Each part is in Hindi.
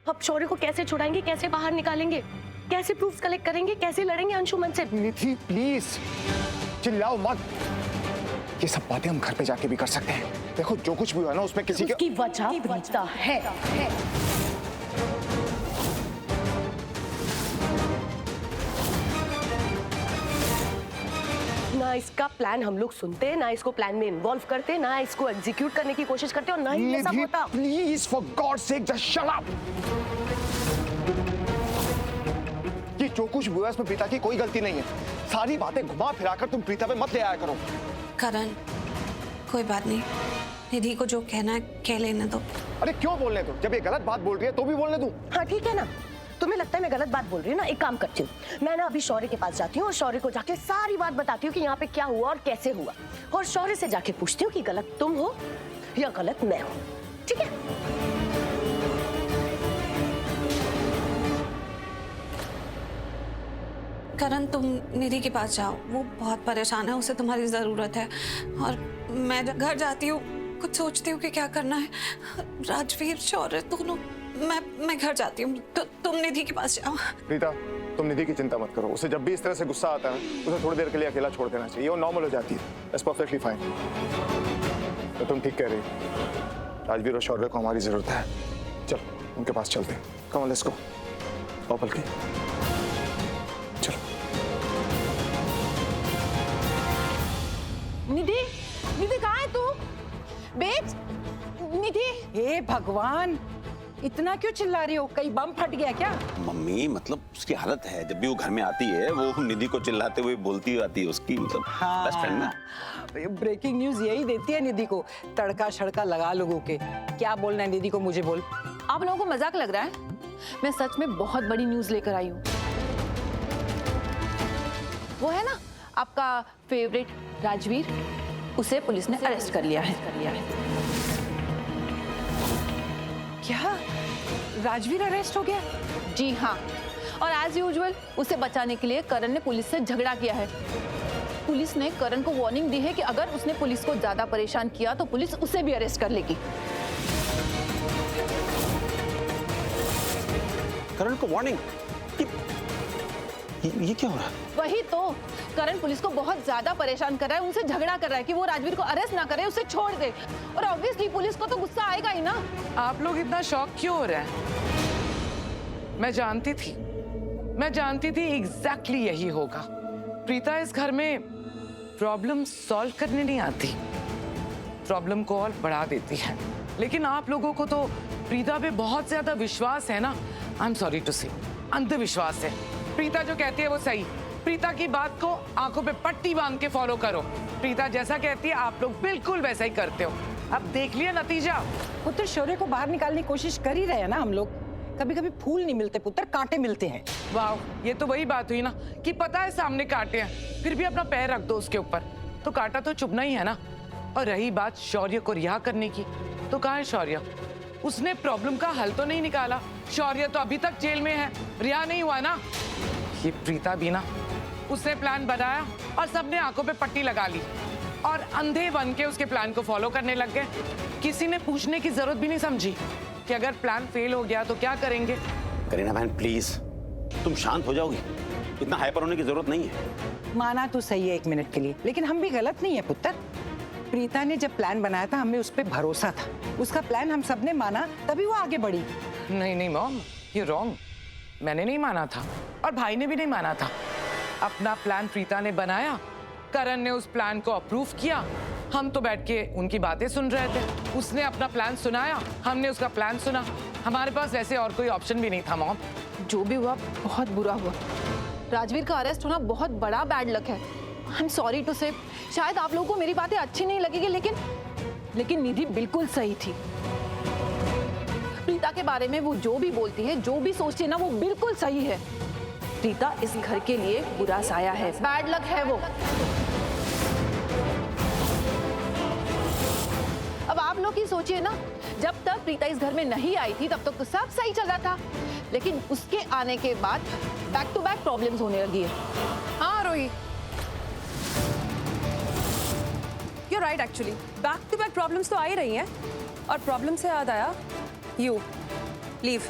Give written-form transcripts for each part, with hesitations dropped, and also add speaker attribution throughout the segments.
Speaker 1: अब शौर्य को कैसे छुड़ाएंगे, कैसे बाहर निकालेंगे, कैसे प्रूफ्स कलेक्ट करेंगे, कैसे लड़ेंगे अंशुमन से?
Speaker 2: निधि प्लीज चिल्लाओ मत। ये सब बातें हम घर पे जाके भी कर सकते हैं। देखो जो कुछ भी हुआ ना उसमें किसी
Speaker 1: की वजह प्रीता है। ना इसका प्लान हम लोग सुनते हैं, ना इसको प्लान में इन्वॉल्व करते, ना इसको एग्जीक्यूट करने की कोशिश करते, और ना ही ये सब होता।
Speaker 2: Please for God sake just shut up. ये जो कुछ हुआ है इसमें प्रीता की कोई गलती नहीं है। सारी बातें घुमा फिराकर तुम प्रीता पे मत ले आया करो।
Speaker 3: करण, कोई बात नहीं, निधि को जो कहना है कह लेने दो।
Speaker 2: अरे क्यों बोलने दो? जब ये गलत बात बोल रही है तो भी बोलने दूं?
Speaker 1: हाँ ठीक है ना, तुम्हें लगता है मैं गलत बात बोल रही हूँ ना? एक काम करती हूँ, मैं ना अभी शौर्य के पास जाती हूँ और शौर्य को जाके सारी बात बताती हूँ कि यहाँ पे क्या हुआ और कैसे हुआ, और शौर्य से जाके पूछती हूँ कि गलत तुम हो या गलत मैं हूँ। ठीक है?
Speaker 3: करण, तुम निधि के पास जाओ, वो बहुत परेशान है, उसे तुम्हारी जरूरत है। और मैं घर जाती हूँ, कुछ सोचती हूँ कि क्या करना है। राजवीर, शौर्य दोनों, मैं घर जाती हूँ, तुम निधि के पास जाओ।
Speaker 2: प्रीता, तुम निधि की चिंता मत करो। उसे जब भी इस तरह से गुस्सा आता है उसे थोड़ी देर के लिए अकेला छोड़ देना चाहिए, वो नॉर्मल हो जाती है। That's perfectly fine. तो तुम ठीक कह रही हो, राजवीर और शौर्य को हमारी जरूरत है। चल उनके पास चलते हैं। Come on let's go. आओ पलकी, चलो।
Speaker 4: निधि, निधि कहाँ है तू? बेच, निधि। हे भगवान, इतना क्यों चिल्ला रही हो? कहीं बम फट गया क्या?
Speaker 5: मम्मी मतलब उसकी हालत है, जब भी वो घर में आती है वो निधि को चिल्लाते हुए बोलती आती है, उसकी मतलब बेस्ट फ्रेंड ना।
Speaker 4: ब्रेकिंग न्यूज यही देती है निधि को, तड़का छड़का लगा लोगों के। क्या बोलना है निधि को, मुझे बोल।
Speaker 6: आप लोगों को मजाक लग रहा है? मैं सच में बहुत बड़ी न्यूज लेकर आई हूँ। वो है ना आपका फेवरेट राजवीर, उसे पुलिस ने अरेस्ट कर लिया है।
Speaker 4: क्या राजवीर अरेस्ट हो गया?
Speaker 6: जी हाँ, और एज यूजुअल उसे बचाने के लिए करण ने पुलिस से झगड़ा किया है। पुलिस ने करण को वार्निंग दी है कि अगर उसने पुलिस को ज्यादा परेशान किया तो पुलिस उसे भी अरेस्ट कर लेगी।
Speaker 5: करण को वार्निंग? ये क्या हो रहा है?
Speaker 6: वही तो, करण पुलिस को बहुत ज्यादा परेशान कर रहा है, उनसे झगड़ा कर रहा है कि वो राजवीर को अरेस्ट ना करे, उसे छोड़ दे। और ऑब्वियसली पुलिस को तो गुस्सा आएगा ही ना।
Speaker 7: आप लोग इतना शॉक क्यों हो रहे हैं? मैं जानती थी एग्जैक्टली यही होगा। प्रीता इस घर में प्रॉब्लम सॉल्व करने नहीं आती, प्रॉब्लम को और बढ़ा देती है। लेकिन आप लोगों को तो प्रीता पे बहुत ज्यादा विश्वास है ना। आई एम सॉरी टू से, अंधविश्वास है। प्रीता जो कहती है वो सही। प्रीता की बात को आंखों पे पट्टी बांध के फॉलो करो। प्रीता जैसा कहती है आप लोग बिल्कुल वैसा ही करते हो। अब देख लिया नतीजा।
Speaker 4: पुत्र, शौर्य को बाहर निकालने की कोशिश कर ही रहे हैं ना हम लोग। कभी कभी फूल नहीं मिलते पुत्र, कांटे मिलते हैं।
Speaker 7: वाह, ये तो वही बात हुई ना कि पता है सामने कांटे हैं, फिर भी अपना पैर रख दो उसके ऊपर, तो कांटा तो चुभना ही है ना। और रही बात शौर्य को रिहा करने की, तो कहाँ है शौर्य? उसने प्रॉब्लम का हल तो नहीं निकाला। शौर्य तो अभी तक जेल में है, रिहा नहीं हुआ ना। ये प्रीता भी ना, उसने प्लान बनाया और सबने आंखों पे पट्टी लगा ली और अंधे बन के उसके प्लान को फॉलो करने लग गए। किसी ने पूछने की जरूरत भी नहीं समझी कि अगर प्लान फेल हो गया तो क्या करेंगे।
Speaker 5: करीना बहन प्लीज, तुम शांत हो जाओगी, इतना हाइपर होने की जरूरत नहीं है।
Speaker 4: माना तो सही है 1 मिनट के लिए, लेकिन हम भी गलत नहीं है पुत्र। प्रीता ने जब प्लान बनाया था हमें उस पर भरोसा था, उसका प्लान हम सबने माना, तभी वो आगे बढ़ी।
Speaker 7: नहीं मॉम, ये रॉन्ग। मैंने नहीं माना था और भाई ने भी नहीं माना था। अपना प्लान प्रीता ने बनाया, करण ने उस प्लान को अप्रूव किया, हम तो बैठ के उनकी बातें सुन रहे थे। उसने अपना प्लान सुनाया, हमने उसका प्लान सुना। हमारे पास वैसे और कोई ऑप्शन भी नहीं था मॉम।
Speaker 6: जो भी हुआ बहुत बुरा हुआ। राजवीर का अरेस्ट होना बहुत बड़ा बैड लक है। आई एम सॉरी टू से, शायद आप लोगों को मेरी बातें अच्छी नहीं लगेगी, लेकिन निधि बिल्कुल सही थी। प्रीता के बारे में वो जो भी बोलती है, जो भी सोचती है ना, वो बिल्कुल सही है। प्रीता इस घर के लिए बुरा साया है, बैड लक है वो। अब आप लोग ही सोचिए ना, जब तक प्रीता इस घर में नहीं आई थी तब तक तो सब सही चल रहा था, लेकिन उसके आने के बाद बैक टू बैक प्रॉब्लम्स होने लगी है।
Speaker 8: हाँ रोही, you're right actually, back to back problems तो आ ही रही हैं। और प्रॉब्लम से याद आया, यू लीव।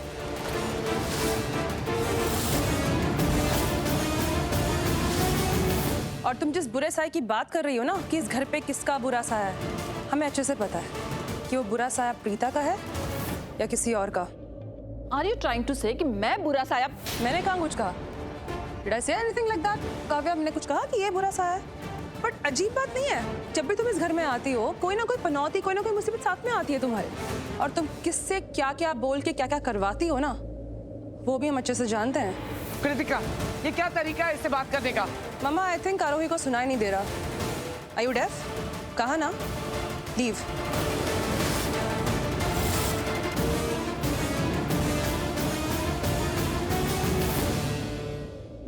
Speaker 8: और तुम जिस बुरे साए की बात कर रही हो ना कि इस घर पे किसका बुरा साया है, हमें अच्छे से पता है कि वो बुरा साया प्रीता का है या किसी और का।
Speaker 6: आर यू ट्राइंग टू से कि मैं बुरा साया?
Speaker 8: मैंने कहाँ कुछ कहा? Did I say anything like that? Kavya, हमने कुछ कहा कि ये बुरा साया है? बट अजीब बात नहीं है, जब भी तुम इस घर में आती हो कोई ना कोई पनौती, कोई ना कोई मुसीबत साथ में आती है तुम्हारे, और तुम किससे क्या क्या बोल के क्या क्या करवाती हो ना, वो भी हम अच्छे से जानते हैं।
Speaker 7: कृतिका, ये क्या तरीका है इससे बात करने का?
Speaker 8: मम्मा, आई थिंक आरोही को सुनाई नहीं दे रहा। Are you deaf? कहा ना, लीव।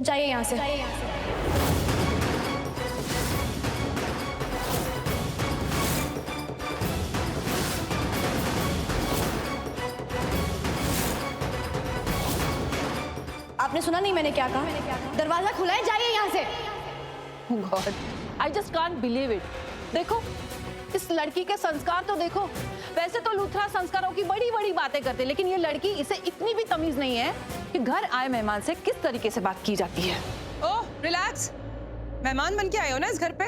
Speaker 9: जाइए यहाँ से। आपने सुना नहीं मैंने क्या कहा? दरवाजा खुला है, जाइए यहाँ से।
Speaker 6: God, I just can't believe it. देखो, इस लड़की के संस्कार तो देखो। वैसे तो लूथरा संस्कारों की बड़ी बड़ी बातें करते, लेकिन ये लड़की, इसे इतनी भी तमीज नहीं है कि घर आए मेहमान से किस तरीके से बात की जाती है।
Speaker 8: ओह, रिलैक्स। मेहमान बन के आए हो ना इस घर पे,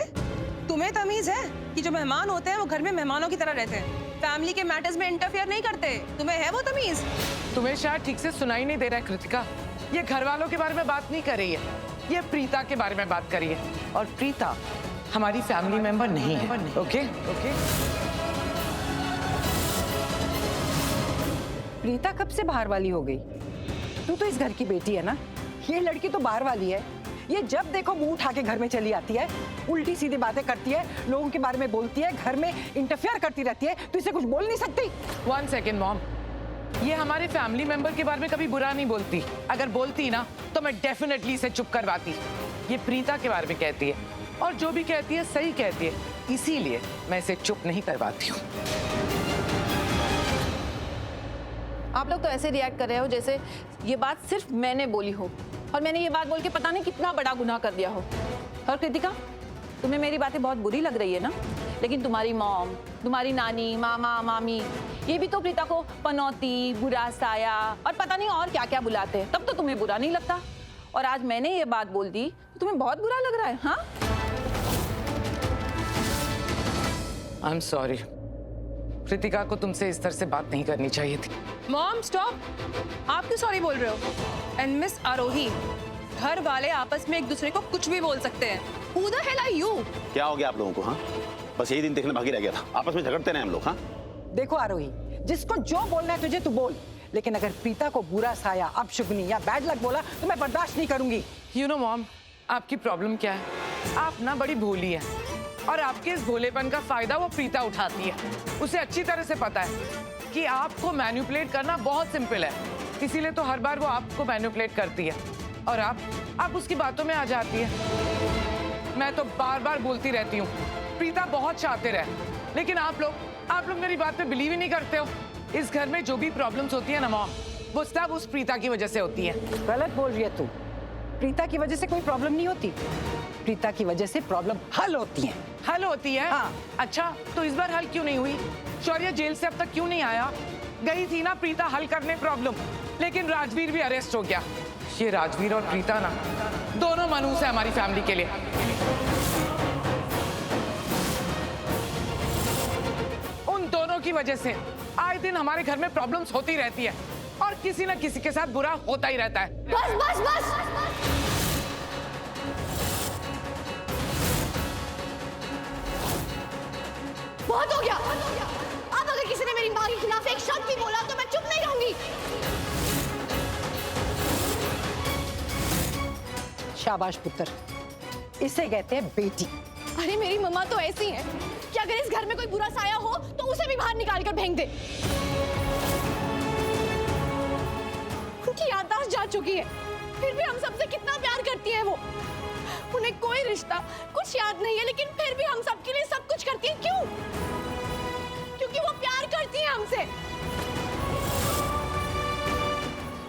Speaker 8: तुम्हें तमीज है कि जो मेहमान होते हैं वो घर में मेहमानों की तरह रहते हैं, फैमिली के मैटर्स में इंटरफेयर नहीं करते। तुम्हें है वो तमीज?
Speaker 7: तुम्हें शायद ठीक से सुनाई नहीं दे रहा है कृतिका। ये घर वालों के बारे में बात नहीं कर रही है, ये प्रीता के बारे में बात कर रही है, और प्रीता हमारी फैमिली मेंबर नहीं है। ओके?
Speaker 4: प्रीता कब से बाहर वाली हो गई? तू तो इस घर की बेटी है ना, ये लड़की तो बाहर वाली है। ये जब देखो मुंह उठा के घर में चली आती है, उल्टी सीधी बातें करती है, लोगों के बारे में बोलती है, घर में इंटरफेयर करती रहती है। तू इसे कुछ बोल नहीं सकती?
Speaker 7: 1 सेकेंड मॉम, ये हमारे फैमिली मेंबर के बारे में कभी बुरा नहीं बोलती। अगर बोलती ना तो मैं डेफिनेटली इसे चुप करवाती। ये प्रीता के बारे में कहती है, और जो भी कहती है सही कहती है, इसीलिए मैं इसे चुप नहीं करवाती हूँ।
Speaker 6: आप लोग तो ऐसे रिएक्ट कर रहे हो जैसे ये बात सिर्फ मैंने बोली हो, और मैंने ये बात बोल के पता नहीं कितना बड़ा गुनाह कर दिया हो। और कृतिका, तुम्हें मेरी बातें बहुत बुरी लग रही है ना, लेकिन तुम्हारी मॉम, तुम्हारी नानी, मामा, मामी, ये भी तो प्रीता को पनौती, बुरा साया और पता नहीं और क्या क्या बुलाते हैं, तब तो तुम्हें बुरा नहीं लगता। और आज मैंने ये बात बोल दी तो तुम्हें बहुत बुरा लग रहा है। हाँ,
Speaker 7: आई एम सॉरी कृतिका, को तुमसे इस तरह से बात नहीं करनी चाहिए थी।
Speaker 8: Mom, stop. आप क्यों सॉरी बोल रहे हो? एंड मिस आरोही, घर वाले आपस में एक दूसरे को कुछ भी बोल सकते हैं।
Speaker 9: Who the hell are you?
Speaker 5: क्या हो गया आप लोगों को? हाँ, बस यही दिन देखने बाकी रह गया था, आपस में झगड़ते रहे हम लोग। हाँ,
Speaker 4: देखो आरोही, जिसको जो बोलना है तुझे तू बोल, लेकिन अगर प्रीता को बुरा साया, अपशुगनी या बैड लक बोला तो मैं बर्दाश्त नहीं करूंगी।
Speaker 7: यू नो मॉम, आपकी प्रॉब्लम क्या है? आप ना बड़ी भोली है, और आपके इस भोलेपन का फायदा वो प्रीता उठाती है। उसे अच्छी तरह से पता है कि आपको मैनिपुलेट करना बहुत सिंपल है, इसीलिए तो हर बार वो आपको मैनिपुलेट करती है, और आप उसकी बातों में आ जाती है। मैं तो बार बार बोलती रहती हूँ प्रीता बहुत शातिर है, लेकिन आप लोग मेरी बात पे बिलीव ही नहीं करते हो। इस घर में जो भी प्रॉब्लम्स होती है ना मॉम, वो सब उस प्रीता की वजह से होती है।
Speaker 4: गलत बोल रही है तू। प्रीता की वजह से कोई प्रॉब्लम नहीं होती, प्रीता की वजह से प्रॉब्लम हल होती है।
Speaker 7: हल होती है?
Speaker 4: हाँ।
Speaker 7: अच्छा, तो इस बार हल क्यों नहीं हुई? शौर्य जेल से अब तक क्यों नहीं आया? गई थी ना प्रीता हल करने प्रॉब्लम, लेकिन राजवीर भी अरेस्ट हो गया। ये राजवीर और प्रीता ना दोनों मनूस है हमारी फैमिली के लिए। उन दोनों की वजह से आए दिन हमारे घर में प्रॉब्लम्स होती रहती है, और किसी न किसी के साथ बुरा होता ही रहता है।
Speaker 9: बस बस बस। बहुत हो गया। अब अगर किसी ने मेरी माँ के खिलाफ एक शब्द भी बोला तो मैं चुप नहीं रहूंगी।
Speaker 4: शाबाश पुत्र, इसे कहते हैं बेटी।
Speaker 9: अरे मेरी मम्मा तो ऐसी है कि अगर इस घर में कोई बुरा साया हो तो उसे भी बाहर निकाल कर फेंक दे। उनकी याददाश्त जा चुकी है, फिर भी हम सबसे कितना प्यार करती है वो। उन्हें कोई रिश्ता कुछ याद नहीं है, लेकिन फिर भी हम सबके लिए सब कुछ करती है। क्यों? क्योंकि वो प्यार करती है हमसे।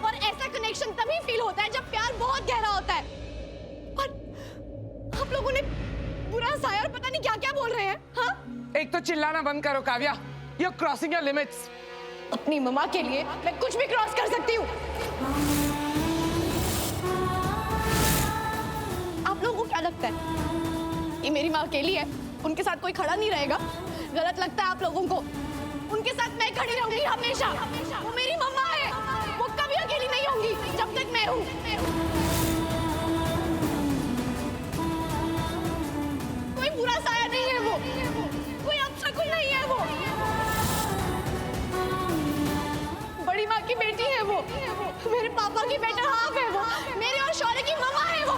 Speaker 9: और ऐसा कनेक्शन तभी फील होता है जब प्यार बहुत गहरा होता है। और आप लोगों ने बुरा साया और पता नहीं क्या क्या बोल रहे हैं। हाँ,
Speaker 7: एक तो चिल्लाना बंद करो Kavya, you're crossing your limits।
Speaker 9: अपनी मम्मा के लिए मैं कुछ भी क्रॉस कर सकती हूँ। कि मेरी माँ अकेली है, उनके साथ कोई खड़ा नहीं रहेगा। गलत लगता है आप लोगों को। उनके साथ मैं खड़ी रहूंगी हमेशा। वो मेरी मम्मा है, वो कभी अकेली नहीं होंगी जब तक मैं हूँ। कोई बुरा साया नहीं है वो, कोई अपशकुन नहीं है वो। बड़ी माँ की बेटी है वो, मेरे पापा की बेटर हाफ है वो, मेरे और शौर्य की मम्मा है वो।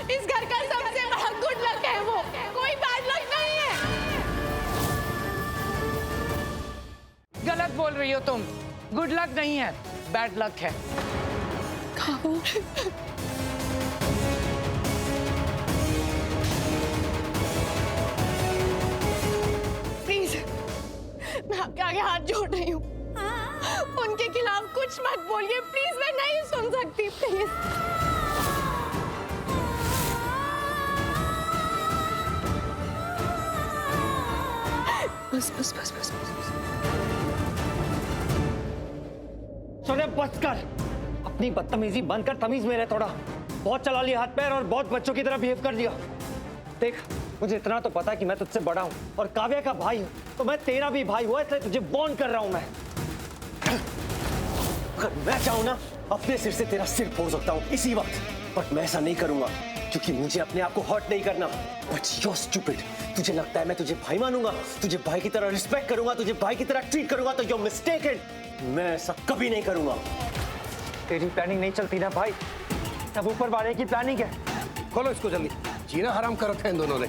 Speaker 9: इस घर का सबसे बड़ा गुड लक है वो, कोई बैड लक नहीं है।
Speaker 7: गलत बोल रही हो तुम। गुड लक नहीं है, बैड लक है।
Speaker 9: प्लीज, मैं आपके आगे हाथ जोड़ रही हूँ, उनके खिलाफ कुछ मत बोलिए प्लीज। मैं नहीं सुन सकती प्लीज। बस बस बस बस बस।
Speaker 10: सोनिया बस कर, अपनी बदतमीजी बंद कर, तमीज में रह थोड़ा। बहुत चला लिया हाथ पैर और बहुत बच्चों की तरह बिहेव कर दिया। देख, मुझे इतना तो पता है कि मैं तुझसे बड़ा हूँ और काव्या का भाई हूँ, तो मैं तेरा भी भाई हुआ, इसलिए तुझे वार्न कर रहा हूँ। मैं अगर मैं चाहूँ ना, अपने सिर से तेरा सिर फोड़ सकता हूँ इसी वक्त, बट मैं ऐसा नहीं करूंगा क्योंकि मुझे अपने आप को हर्ट नहीं करना। But you are stupid. तुझे लगता है मैं तुझे भाई मानूंगा, तुझे भाई की तरह रिस्पेक्ट करूंगा, तुझे भाई की तरह ट्रीट करूंगा, तो यू आर मिस्टेकन। मैं ऐसा कभी नहीं करूंगा। तेरी प्लानिंग नहीं चलती ना भाई, तब ऊपर वाले की प्लानिंग है।
Speaker 11: खोलो इसको जल्दी, जीना हराम कर रखा है इन दोनों ने।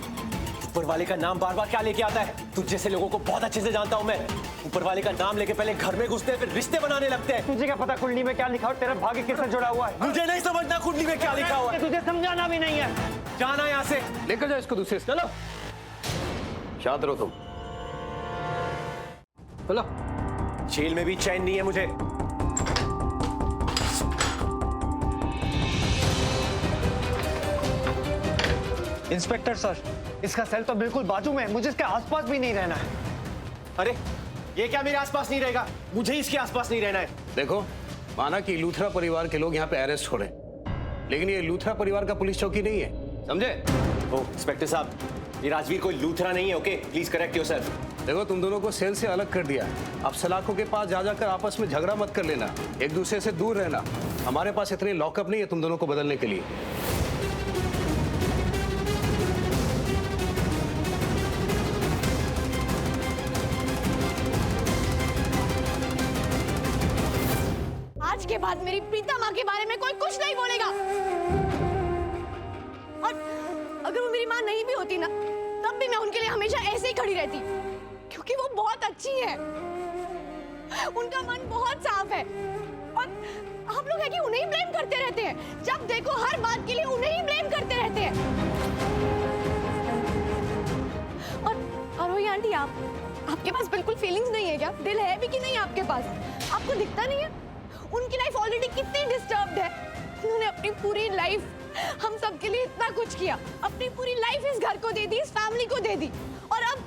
Speaker 10: ऊपर वाले का नाम बार बार क्या लेके आता है? तुझ जैसे लोगों को बहुत अच्छे से जानता हूं मैं। ऊपर वाले का नाम लेके पहले घर में घुसते हैं, फिर रिश्ते बनाने लगते हैं। तुझे क्या पता कुंडली में क्या लिखा हो, तेरा भाग्य किससे जुड़ा हुआ है? मुझे नहीं समझना कुंडली में क्या लिखा हुआ है, तुझे समझाना भी नहीं है। जाना यहाँ से,
Speaker 11: लेकर जाओ इसको दूसरे से।
Speaker 10: चलो।
Speaker 11: शांत रहो तुम। बोलो।
Speaker 10: जेल में भी चैन नहीं है मुझे। इंस्पेक्टर सर, इसका सेल तो बिल्कुल बाजू में है, मुझे इसके आसपास भी नहीं रहना है। अरे ये क्या मेरे आसपास नहीं रहेगा, मुझे इसके आसपास नहीं रहना है।
Speaker 11: देखो, माना कि लूथरा परिवार के लोग यहाँ पे अरेस्ट हो रहे हैं, लेकिन ये लूथरा परिवार का पुलिस चौकी नहीं है, समझे?
Speaker 10: ओ इंस्पेक्टर साहब, ये राजवीर कोई लूथरा नहीं है, ओके? Please correct yourself.
Speaker 11: देखो, तुम दोनों को सेल से अलग कर दिया। अब सलाखों के पास जा जाकर आपस में झगड़ा मत कर लेना, एक दूसरे से दूर रहना। हमारे पास इतने लॉकअप नहीं है तुम दोनों को बदलने के लिए।
Speaker 9: आज के बाद मेरी प्रीता माँ के बारे में कोई कुछ नहीं बोलेगा। और अगर वो मेरी माँ नहीं भी होती ना, तब भी मैं उनके लिए हमेशा ऐसे ही खड़ी रहती, क्योंकि वो बहुत अच्छी है, उनका मन बहुत साफ है। और हम लोग है कि उन्हें ही ब्लेम करते रहते हैं, जब देखो हर बात के लिए उन्हें ही ब्लेम करते रहते हैं। और वही आंटी, आपके पास बिल्कुल फीलिंग्स नहीं है क्या? दिल है भी कि नहीं आपके पास? आपको दिखता नहीं है? उनकी लाइफ ऑलरेडी कितनी डिस्टर्ब्ड है। उन्होंने अपनी पूरी लाइफ हम सब के लिए इतना कुछ किया, अपनी पूरी लाइफ इस घर को दे दी, इस फैमिली को दे दी, और अब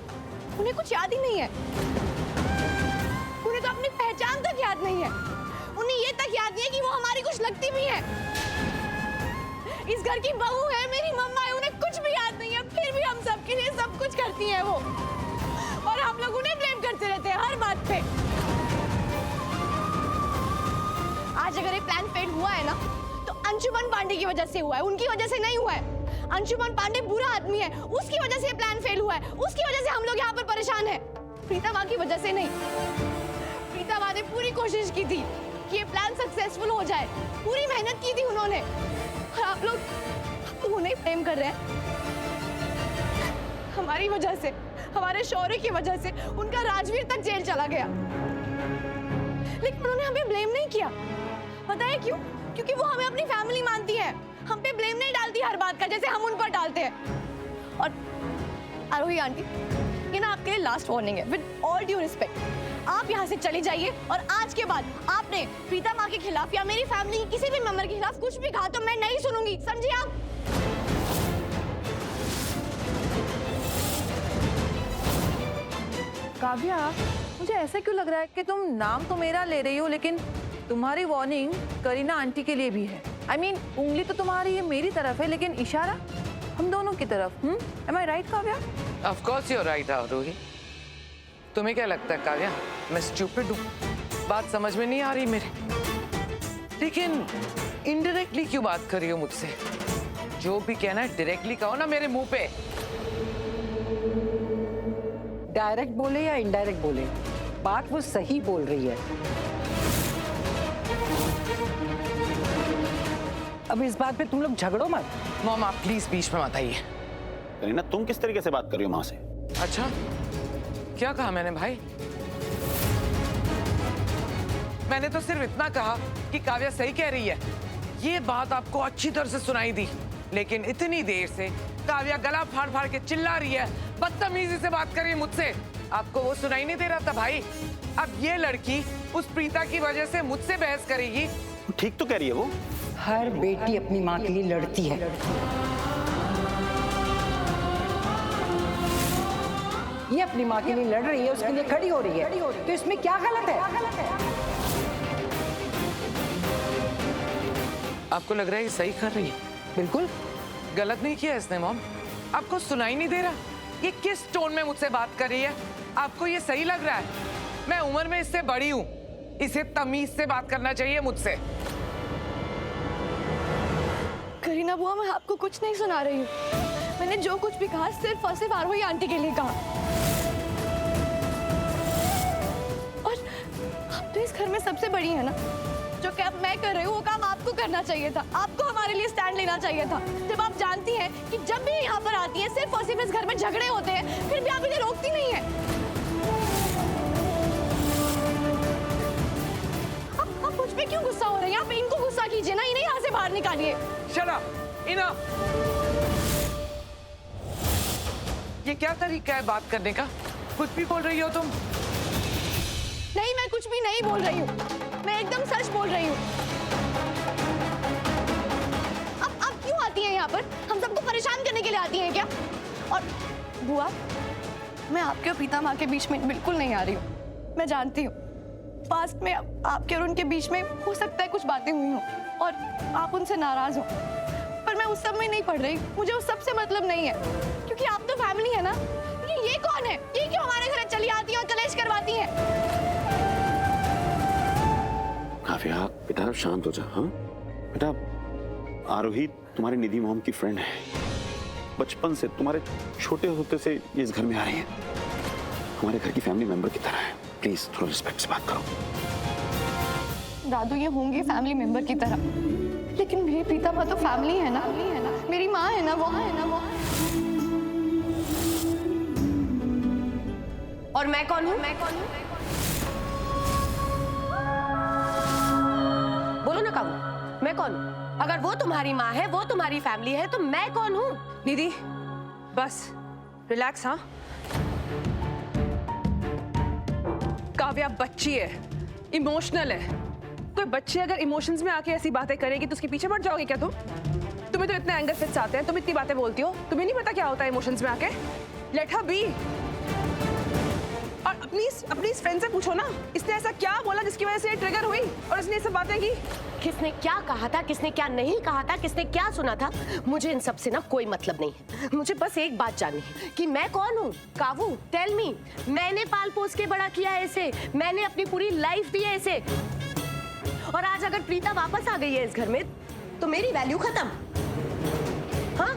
Speaker 9: उन्हें कुछ याद ही नहीं है। उन्हें तो अपनी पहचान तक याद नहीं है, उन्हें ये तक याद नहीं है कि वो हमारी कुछ लगती भी है। इस घर की बहू है, मेरी मम्मा है, उन्हें कुछ भी याद नहीं है, फिर भी हम सब के लिए सब कुछ करती है वो, और हम लोग उन्हें ब्लेम करते रहते हैं हर बात पे। आज अगर ये प्लान फेल हुआ है ना, तो अंशुमन पांडे की वजह से हुआ है, उनकी वजह से नहीं हुआ है। अंशुमन पांडे बुरा आदमी है, उसकी वजह से ये प्लान फेल हुआ है, उसकी वजह से हम लोग यहाँ पर परेशान हैं। प्रीता माँ की वजह से नहीं। प्रीता माँ ने पूरी कोशिश की थी कि ये प्लान सक्सेसफुल हो जाए, पूरी मेहनत की थी उन्होंने, और आप लोग उन्हें ब्लेम कर रहे हैं। हमारी वजह से, हमारे शौर्य की वजह से उनका राजवीर तक जेल चला गया, लेकिन उन्होंने हमें ब्लेम नहीं किया। पता है क्यों? क्योंकि वो हमें अपनी फैमिली मानती है, हम पे ब्लेम नहीं डालती हर बात का, जैसे हम उन पर डालते हैं। और आरोही आंटी, ये ना आपके लिए लास्ट वार्निंग है, विद ऑल ड्यू रिस्पेक्ट। आप यहाँ से चली जाइए, और आज के बाद आपने प्रीता माँ के खिलाफ या मेरी फैमिली के किसी भी मेंबर के खिलाफ कुछ भी कहा तो मैं नहीं सुनूंगी, समझिए आप?
Speaker 6: काव्या, मुझे ऐसा क्यों लग रहा है कि तुम नाम तो मेरा ले रही हो, लेकिन तुम्हारी वार्निंग करीना आंटी के लिए भी है। आई मीन उंगली तो तुम्हारी ये मेरी तरफ है, लेकिन इशारा हम दोनों की तरफ। Am I right Kavya?
Speaker 7: Of course you are right Aarohi. तुम्हें क्या लगता है काव्या मैं स्टूपिड हूँ? बात समझ में नहीं आ रही मेरे, लेकिन इनडायरेक्टली क्यों बात कर रही हो मुझसे? जो भी कहना है डायरेक्टली कहो ना मेरे मुंह पे।
Speaker 4: डायरेक्ट बोले या इनडायरेक्ट बोले, बात वो सही बोल रही है। अब इस बात पे तुम लोग झगड़ो मत।
Speaker 7: मॉम आप प्लीज बीच में मत आइए।
Speaker 5: करीना तुम किस तरीके से बात कर रही हो माँ से?
Speaker 7: अच्छा क्या कहा मैंने भाई? मैंने तो सिर्फ इतना कहा कि काव्या सही कह रही है। ये बात आपको अच्छी तरह से सुनाई दी, लेकिन इतनी देर से काव्या गला फाड़ फाड़ के चिल्ला रही है, बदतमीजी से बात कर रही है मुझसे। आपको वो सुनाई नहीं दे रहा था भाई? अब ये लड़की उस प्रीता की वजह से मुझसे बहस करेगी।
Speaker 5: ठीक तो कह रही है वो।
Speaker 4: हर बेटी अपनी माँ के लिए लड़ती है। ये अपनी माँ के लिए लड़ रही है, उसके लिए खड़ी हो रही है, तो इसमें क्या गलत है?
Speaker 7: आपको लग रहा है ये सही कर रही है?
Speaker 4: बिल्कुल
Speaker 7: गलत नहीं किया इसने मॉम। आपको सुनाई नहीं दे रहा ये किस टोन में मुझसे बात कर रही है? आपको ये सही लग रहा है? मैं उम्र में इससे बड़ी हूँ, इसे तमीज से बात करना चाहिए मुझसे।
Speaker 9: करीना बुआ मैं आपको कुछ नहीं सुना रही हूँ। मैंने जो कुछ भी कहा सिर्फ और सिर्फ आरोही आंटी के लिए कहा। और आप तो इस घर में सबसे बड़ी है ना। जो काम मैं कर रही हूँ वो काम आपको करना चाहिए था। आपको हमारे लिए स्टैंड लेना चाहिए था। जब आप जानती हैं कि जब भी यहाँ पर आती हैं सिर्फ और सिर्फ इस घर में झगड़े होते हैं, फिर भी आप इन्हें रोकती नहीं है। आप मुझ पे क्यों गुस्सा हो रही हैं? आप इनको गुस्सा कीजिए ना, इन्हें यहाँ से बाहर निकालिए।
Speaker 7: Shut up enough. ये क्या तरीका है बात करने का? कुछ भी बोल रही हो तुम।
Speaker 9: नहीं मैं कुछ भी नहीं बोल रही हूँ, मैं एकदम सच बोल रही हूँ। अब क्यों आती हैं यहाँ पर? हम सबको परेशान करने के लिए आती हैं क्या? और बुआ मैं आपके और प्रीता माँ के बीच में बिल्कुल नहीं आ रही हूँ। मैं जानती हूँ पास्ट में आपके और उनके बीच में हो सकता है कुछ बातें हुई हों और आप उनसे नाराज हो, पर मैं उस सब में नहीं पड़ रही। मुझे उस सब से मतलब नहीं है, क्योंकि आप तो फैमिली है ना। ये कौन है? ये क्यों हमारे घर चली आती है और कलेश करवाती है?
Speaker 5: काव्या बेटा शांत हो जा। हाँ बेटा आरोही तुम्हारी निधि मॉम की फ्रेंड है, बचपन से तुम्हारे छोटे होते से ये इस घर में आ रही है, हमारे घर की फैमिली मेंबर की तरह है। प्लीज थोड़ा रिस्पेक्ट से बात करो।
Speaker 9: दादू ये होंगे फैमिली मेंबर की तरह, लेकिन मेरी प्रीता माँ तो फैमिली है ना, मेरी माँ है ना वो।
Speaker 1: और मैं कौन हूँ? बोलो ना काबू, मैं कौन हूँ? अगर वो तुम्हारी माँ है, वो तुम्हारी फैमिली है, तो मैं कौन हूँ?
Speaker 8: निधि बस रिलैक्स। हाँ काव्या बच्ची है, इमोशनल है। कोई बच्ची अगर इमोशंस में आके ऐसी बातें करेगी तो उसके पीछे पड़ जाओगे क्या तुम? तुम्हें तो इतने एंगर फिट्स आते हैं, तुम इतनी बातें बोलती हो, तुम्हें नहीं पता क्या होता है इमोशंस में आके? Let her be. और अपनी फ्रेंड से पूछो ना, इसने ऐसा क्या बोला जिसकी वजह से ये ट्रिगर हुई और इसने ये सब बातें की?
Speaker 1: किसने क्या कहा था, किसने क्या नहीं कहा था, किसने क्या सुना था, मुझे इन सब से ना कोई मतलब नहीं है। मुझे बस एक बात जाननी है कि मैं कौन हूँ। कावू टेल मी, मैंने पाल पोस के बड़ा किया है इसे, मैंने अपनी पूरी लाइफ दी है इसे, और आज अगर प्रीता वापस आ गई है इस घर में तो मेरी वैल्यू खत्म। हाँ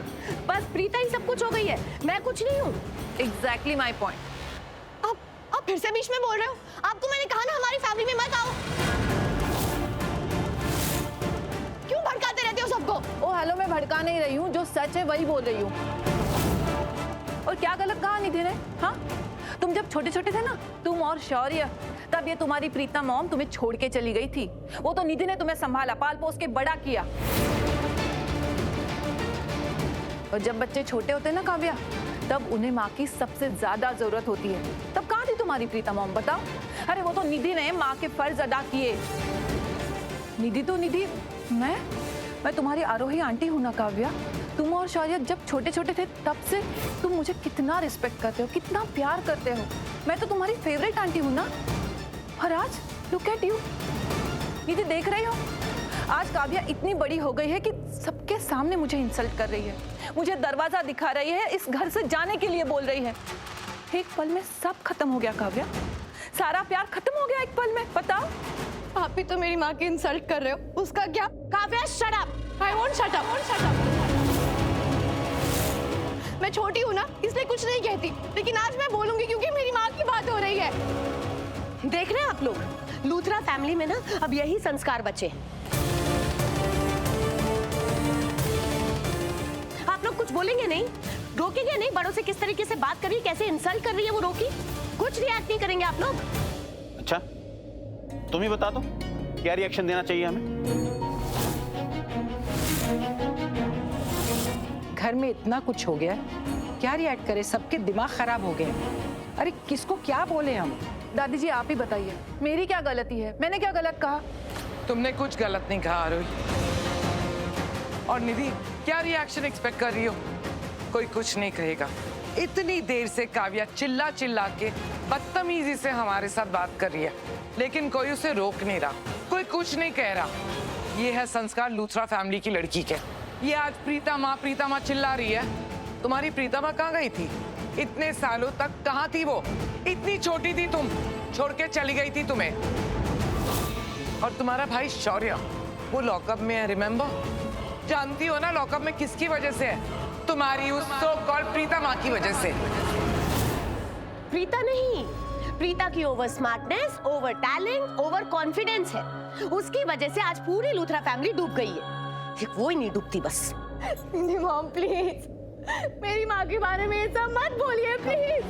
Speaker 1: बस प्रीता ही सब कुछ हो गई है, मैं कुछ नहीं हूँ।
Speaker 6: Exactly my point.
Speaker 9: आप फिर से बीच में बोल रहे हो? आपको मैंने कहा ना हमारी फैमिली में मत आओ। क्यों भड़काते रहते हो सबको?
Speaker 6: ओ हेलो, मैं भड़का नहीं रही हूँ, जो सच है वही बोल रही हूँ। और क्या गलत कहा निधि ने? हाँ तुम जब छोटे छोटे थे ना, तुम और शौर्य, तब ये तुम्हारी प्रीता मॉम तुम्हें छोड़ के चली गई थी। वो तो निधि ने तुम्हें संभाला, पाल पोस के बड़ा किया। और जब बच्चे छोटे होते हैं ना काव्या, तब उन्हें माँ की सबसे ज्यादा जरूरत होती है। तब कहाँ थी तुम्हारी प्रीता मॉम बताओ? अरे वो तो निधि ने माँ के फर्ज अदा किए। निधि तो निधि, मैं तुम्हारी आरोही आंटी हूँ ना काव्या। तुम और शौर्य जब छोटे छोटे थे तब से तुम मुझे कितना रिस्पेक्ट करते हो, कितना प्यार करते हो। मैं तो तुम्हारी फेवरेट आंटी हूँ ना। और आज लुक एट यू। निधि देख रही हो, आज काव्या इतनी बड़ी हो गई है कि सबके सामने मुझे इंसल्ट कर रही है, मुझे दरवाजा दिखा रही है, इस घर से जाने के लिए बोल रही है। एक पल में सब खत्म हो गया काव्या, सारा प्यार खत्म हो गया एक पल में। बताओ।
Speaker 9: आप भी तो मेरी माँ की इंसल्ट कर रहे हो, उसका क्या? Kavya shut up. I won't shut up. मैं छोटी हूँ ना, इसलिए कुछ नहीं कहती, लेकिन आज मैं बोलूंगी क्योंकि मेरी माँ की बात हो रही है।
Speaker 1: देख रहे हैं आप लोग, लूथरा फैमिली में ना अब यही संस्कार बचे। आप लोग कुछ बोलेंगे नहीं, रोकेंगे नहीं? बड़ों से किस तरीके से बात कर रही है, कैसे इंसल्ट कर रही है वो रोकी? कुछ रिएक्ट नहीं करेंगे आप लोग?
Speaker 5: अच्छा, तुम ही बता दो क्या रिएक्शन देना चाहिए हमें।
Speaker 4: घर में इतना कुछ हो गया, क्या रिएक्ट करे? सबके दिमाग खराब हो गए। अरे किसको क्या बोले हम?
Speaker 6: दादी जी आप ही बताइए, मेरी क्या गलती है? मैंने क्या गलत कहा?
Speaker 7: तुमने कुछ गलत नहीं कहा आरोही। और निधि, क्या रिएक्शन एक्सपेक्ट कर रही हो? कोई कुछ नहीं कहेगा। इतनी देर से काव्या चिल्ला चिल्ला के बदतमीजी से हमारे साथ बात कर रही है, लेकिन कोई उसे रोक नहीं रहा, कोई कुछ नहीं कह रहा। ये है संस्कार लूथरा फैमिली की लड़की के। ये आज प्रीता माँ चिल्ला रही है। तुम्हारी प्रीता माँ कहाँ गई थी? इतने सालों तक कहाँ थी वो? इतनी छोटी थी तुम, छोड़ के चली गई थी तुम्हें। और तुम्हारा भाई शौर्य, वो लॉकअप में है, रिमेम्बर? जानती हो ना लॉकअप में किसकी वजह से है? तुम्हारी उस सो कॉल्ड प्रीता माँ की वजह से।
Speaker 1: प्रीता नहीं, प्रीता की over smartness, over talent, over confidence है। उसकी वजह से आज पूरी लूथरा फैमिली डूब गई है। ठीक वो ही नहीं डूबती बस।
Speaker 9: मॉम प्लीज, मेरी माँ के बारे में ये सब मत बोलिए प्लीज।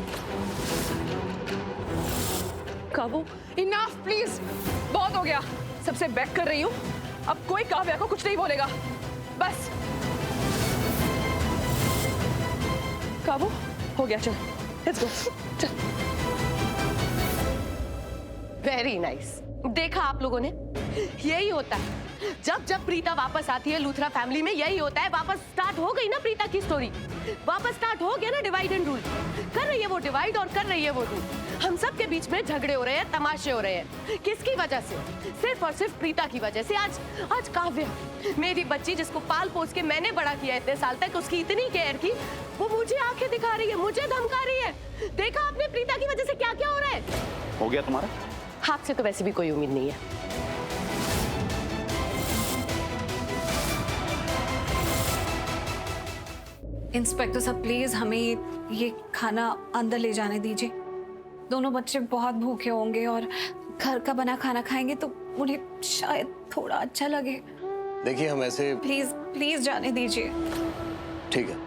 Speaker 8: काबू, इनफ प्लीज, बहुत हो गया। सबसे बैक कर रही हूँ, अब कोई काव्या को कुछ नहीं बोलेगा, बस। काबू, हो गया, चल लेट्स गो, चल।
Speaker 1: Very nice. देखा आप लोगों ने, यही होता है जब जब प्रीता वापस आती है लूथरा फैमिली में, यही होता है। वापस स्टार्ट हो गई ना प्रीता की स्टोरी, वापस स्टार्ट हो गया ना डिवाइड एंड रूल। कर रही है वो डिवाइड और कर रही है वो रूल। हम सब के बीच में झगड़े हो रहे हैं, तमाशे हो रहे हैं। किसकी वजह से? सिर्फ और सिर्फ प्रीता की वजह से। आज काव्या, मेरी बच्ची जिसको पाल पोस के मैंने बड़ा किया इतने साल तक, उसकी इतनी केयर की, वो मुझे आंखें दिखा रही है, मुझे धमका रही है। देखा आपने प्रीता की वजह से क्या क्या हो रहा है?
Speaker 5: हो गया तुम्हारा?
Speaker 1: हाथ से तो वैसे भी कोई उम्मीद नहीं है।
Speaker 3: इंस्पेक्टर साहब प्लीज हमें ये खाना अंदर ले जाने दीजिए। दोनों बच्चे बहुत भूखे होंगे और घर का बना खाना खाएंगे तो उन्हें शायद थोड़ा अच्छा लगे।
Speaker 11: देखिए हम ऐसे,
Speaker 3: प्लीज प्लीज जाने दीजिए।
Speaker 11: ठीक है,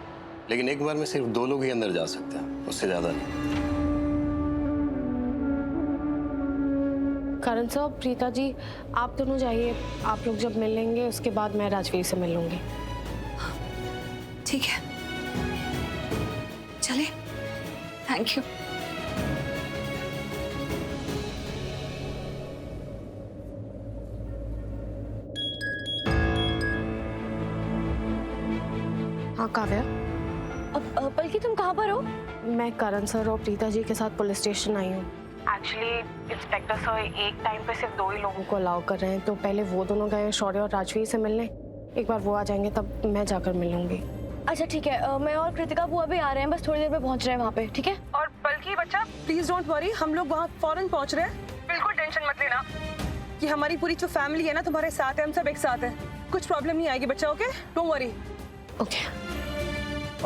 Speaker 11: लेकिन एक बार में सिर्फ 2 लोग ही अंदर जा सकते हैं, उससे ज्यादा नहीं।
Speaker 9: करण साहब, प्रीता जी, आप दोनों जाइए। आप लोग जब मिल लेंगे उसके बाद मैं राजवीर से मिल लूंगी।
Speaker 3: ठीक है, चले। Thank you.
Speaker 9: हाँ काव्या।
Speaker 1: बल्कि तुम कहाँ पर हो?
Speaker 9: मैं करण सर और प्रीता जी के साथ पुलिस स्टेशन आई हूँ।
Speaker 6: एक्चुअली इंस्पेक्टर सर एक टाइम पे सिर्फ 2 ही लोगों
Speaker 9: उनको अलाउ कर रहे हैं, तो पहले वो दोनों गए शौर्य और राजवीर से मिलने। एक बार वो आ जाएंगे तब मैं जाकर मिल लूंगी।
Speaker 1: अच्छा ठीक है, मैं और कृतिका बुआ भी आ रहे हैं, बस थोड़ी देर में पहुंच रहे हैं वहाँ पे, ठीक है?
Speaker 8: और बल्कि बच्चा प्लीज डोंट वरी, हम लोग वहाँ फौरन पहुँच रहे हैं। बिल्कुल टेंशन मत लेना कि हमारी पूरी जो फैमिली है ना तुम्हारे साथ है, हम सब एक साथ हैं, कुछ प्रॉब्लम नहीं आएगी बच्चा। Okay, don't worry.
Speaker 9: Okay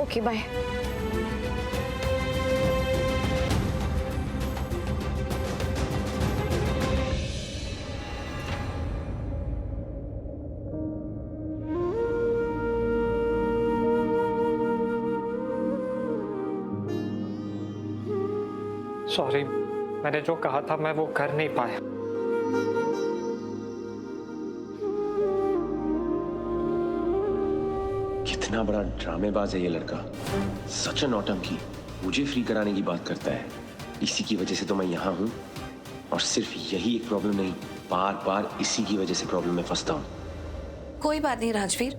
Speaker 9: okay, bye.
Speaker 12: Sorry, मैंने जो कहा था मैं वो कर नहीं पाया।
Speaker 10: कितना बड़ा ड्रामेबाज है ये लड़का, सच नौटंकी। मुझे फ्री कराने की बात करता है, इसी की वजह से तो मैं यहाँ हूँ। और सिर्फ यही एक प्रॉब्लम नहीं, बार बार इसी की वजह से प्रॉब्लम में फंसता हूँ।
Speaker 3: कोई बात नहीं राजवीर,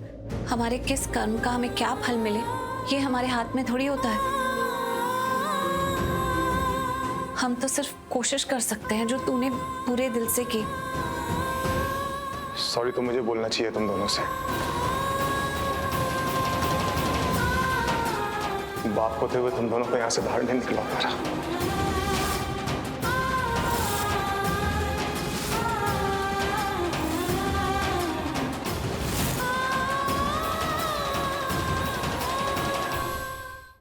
Speaker 3: हमारे किस कर्म का हमें क्या फल मिले ये हमारे हाथ में थोड़ी होता है। हम तो सिर्फ कोशिश कर सकते हैं जो तूने पूरे दिल से की।
Speaker 2: सॉरी तो मुझे बोलना चाहिए तुम दोनों से। बाप होते हुए तुम दोनों को यहाँ से बाहर नहीं निकलवा पा रहा।